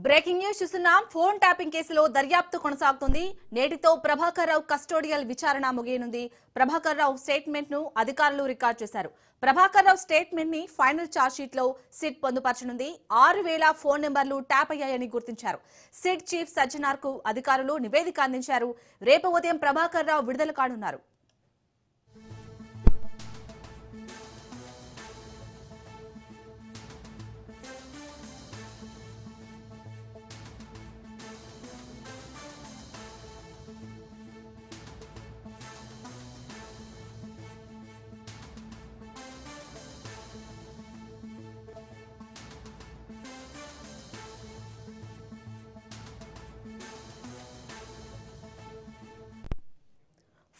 Breaking news చూస్తున్నాం. Phone tapping కేసులో దర్యాప్తు కొనసాగుతుంది. నేటితో ప్రభాకర్ రావు కస్టోడియల్ విచారణ ముగియనుంది. ప్రభాకర్ రావు స్టేట్మెంట్ ను అధికారులు రికార్డు చేశారు. ప్రభాకర్ రావు స్టేట్మెంట్ ని ఫైనల్ ఛార్జ్ షీట్ లో సిట్ పొందుపరచనుంది. 6,000 ఫోన్ నెంబర్లు ట్యాప్ అయ్యాయని గుర్తించారు. సిట్ చీఫ్ సజ్జనార్ కు అధికారులు నివేదిక అందించారు. రేపు ఉదయం ప్రభాకర్ రావు విడుదల కానున్నారు.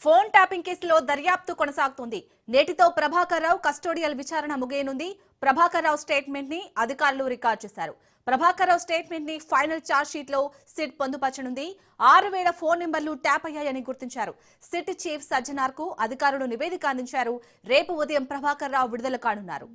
ఫోన్ ట్యాపింగ్ కేసులో దర్యాప్తు కొనసాగుతుంది. నేటితో ప్రభాకర్ రావు కస్టోడియల్ విచారణ ముగియనుంది. ప్రభాకర్ రావు స్టేట్మెంట్ ని అధికారులు రికార్డు చేశారు. ప్రభాకర్ రావు స్టేట్మెంట్ ని ఫైనల్ ఛార్జ్ షీట్ లో సిట్ పొందుపరచనుంది. 6,000 ఫోన్ నెంబర్లు ట్యాప్ అయ్యాయని గుర్తించారు. సిట్ చీఫ్ సజ్జనార్ కు అధికారులు నివేదిక అందించారు. రేపు ఉదయం ప్రభాకర్ రావు విడుదల కానున్నారు.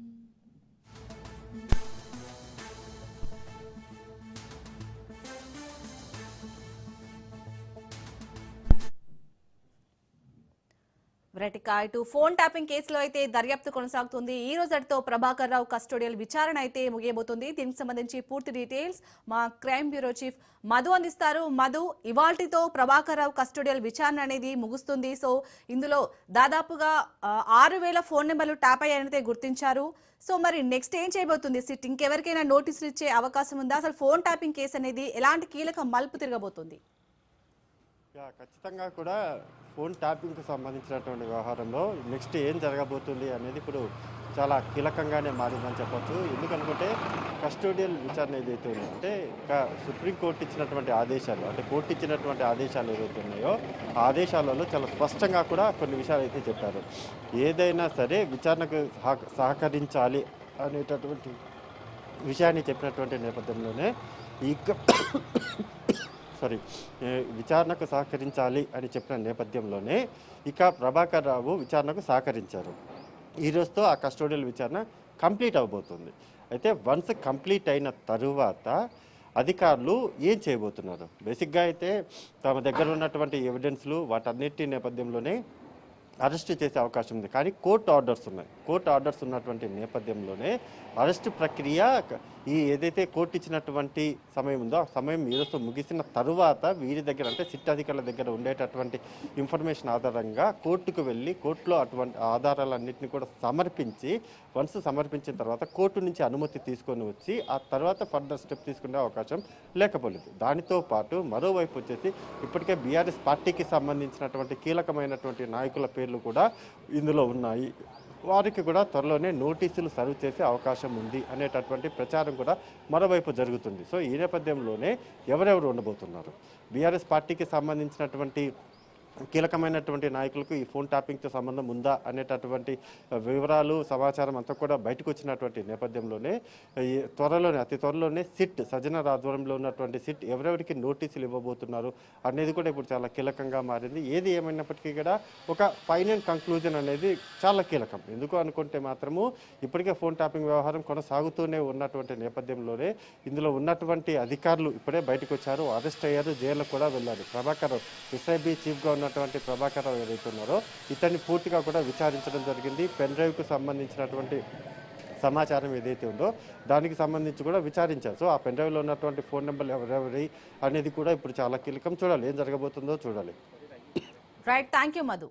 ఇటు ఫోన్ ట్యాపింగ్ కేసులో అయితే దర్యాప్తు కొనసాగుతుంది. ఈ రోజుతో ప్రభాకర్ రావు కస్టోడియల్ విచారణ అయితే ముగియబోతుంది. దీనికి సంబంధించి పూర్తి డీటెయిల్స్ మా క్రైమ్ బ్యూరో చీఫ్ మధు అందిస్తారు. మధు, ఇవాల్టితో ప్రభాకర్ రావు కస్టోడియల్ విచారణ అనేది ముగుస్తుంది. సో ఇందులో దాదాపుగా 6,000 ఫోన్ నెంబర్లు ట్యాప్ అయ్యాయనైతే గుర్తించారు. సో మరి నెక్స్ట్ ఏం చేయబోతుంది సిట్? ఇంకెవరికైనా నోటీసులు ఇచ్చే అవకాశం ఉందా? అసలు ఫోన్ ట్యాపింగ్ కేసు అనేది ఎలాంటి కీలక మలుపు తిరగబోతుంది? ఖచ్చితంగా కూడా ఫోన్ ట్యాపింగ్కి సంబంధించినటువంటి వ్యవహారంలో నెక్స్ట్ ఏం జరగబోతుంది అనేది ఇప్పుడు చాలా కీలకంగానే మారిందని చెప్పొచ్చు. ఎందుకనుకుంటే కస్టోడియల్ విచారణ ఏదైతే ఉందో, అంటే సుప్రీంకోర్టు ఇచ్చినటువంటి ఆదేశాలు, అంటే కోర్టు ఇచ్చినటువంటి ఆదేశాలు ఏదైతే ఉన్నాయో ఆ ఆదేశాలలో చాలా స్పష్టంగా కూడా కొన్ని విషయాలు అయితే చెప్పారు. ఏదైనా సరే విచారణకు సహకరించాలి అనేటటువంటి విషయాన్ని చెప్పినటువంటి నేపథ్యంలోనే విచారణకు సహకరించాలి అని చెప్పిన నేపథ్యంలోనే ఇక ప్రభాకర్ రావు విచారణకు సహకరించారు. ఈరోజుతో ఆ కస్టోడియల్ విచారణ కంప్లీట్ అవబోతుంది. అయితే వన్స్ కంప్లీట్ అయిన తరువాత అధికారులు ఏం చేయబోతున్నారు? బేసిక్గా అయితే తమ దగ్గర ఉన్నటువంటి ఎవిడెన్స్లు వాటన్నిటి నేపథ్యంలోనే అరెస్ట్ చేసే అవకాశం ఉంది. కానీ కోర్టు ఆర్డర్స్ ఉన్నాయి. కోర్టు ఆర్డర్స్ ఉన్నటువంటి నేపథ్యంలోనే అరెస్ట్ ప్రక్రియ ఏదైతే కోర్టు ఇచ్చినటువంటి సమయం ఉందో ఆ సమయం ఈరోజు ముగిసిన తరువాత వీరి దగ్గర, అంటే సిట్ అధికారుల దగ్గర ఉండేటటువంటి ఇన్ఫర్మేషన్ ఆధారంగా కోర్టుకు వెళ్ళి కోర్టులో అటువంటి ఆధారాలన్నింటినీ కూడా సమర్పించి, వన్స్ సమర్పించిన తర్వాత కోర్టు నుంచి అనుమతి తీసుకొని వచ్చి ఆ తర్వాత ఫర్దర్ స్టెప్ తీసుకునే అవకాశం లేకపోలేదు. దానితో పాటు మరోవైపు వచ్చేసి ఇప్పటికే బీఆర్ఎస్ పార్టీకి సంబంధించినటువంటి కీలకమైనటువంటి నాయకుల పేర్లు కూడా ఇందులో ఉన్నాయి. వారికి కూడా త్వరలోనే నోటీసులు సర్వ్ చేసే అవకాశం ఉంది అనేటటువంటి ప్రచారం కూడా మరోవైపు జరుగుతుంది. సో ఈ నేపథ్యంలోనే ఎవరెవరు ఉండబోతున్నారు, బీఆర్ఎస్ పార్టీకి సంబంధించినటువంటి కీలకమైనటువంటి నాయకులకు ఈ ఫోన్ ట్యాపింగ్తో సంబంధం ఉందా అనేటటువంటి వివరాలు, సమాచారం అంతా కూడా బయటకు వచ్చినటువంటి నేపథ్యంలోనే అతి త్వరలోనే సిట్ సజ్జనార్ ఆధ్వర్యంలో ఉన్నటువంటి సిట్ ఎవరెవరికి నోటీసులు ఇవ్వబోతున్నారు అనేది కూడా ఇప్పుడు చాలా కీలకంగా మారింది. ఏది ఏమైనప్పటికీ కూడా ఒక ఫైనల్ కంక్లూజన్ అనేది చాలా కీలకం. ఎందుకు అనుకుంటే మాత్రము ఇప్పటికే ఫోన్ ట్యాపింగ్ వ్యవహారం కొనసాగుతూనే ఉన్నటువంటి నేపథ్యంలోనే ఇందులో ఉన్నటువంటి అధికారులు ఇప్పుడే బయటకు వచ్చారు, అరెస్ట్ అయ్యారు, జైల్లో కూడా వెళ్ళారు. ప్రభాకర్ ఎస్ఐబి చీఫ్గా ఉన్నటువంటి ప్రభాకర్ రావు ఏదైతే ఉన్నారో ఇతన్ని పూర్తిగా కూడా విచారించడం జరిగింది. పెన్ డ్రైవ్కు సంబంధించినటువంటి సమాచారం ఏదైతే ఉందో దానికి సంబంధించి కూడా విచారించారు. సో ఆ పెన్ డ్రైవ్లో ఉన్నటువంటి ఫోన్ నెంబర్లు ఎవరెవరి అనేది కూడా ఇప్పుడు చాలా కీలకం. చూడాలి ఏం జరగబోతుందో చూడాలి. Right, thank you Madhu.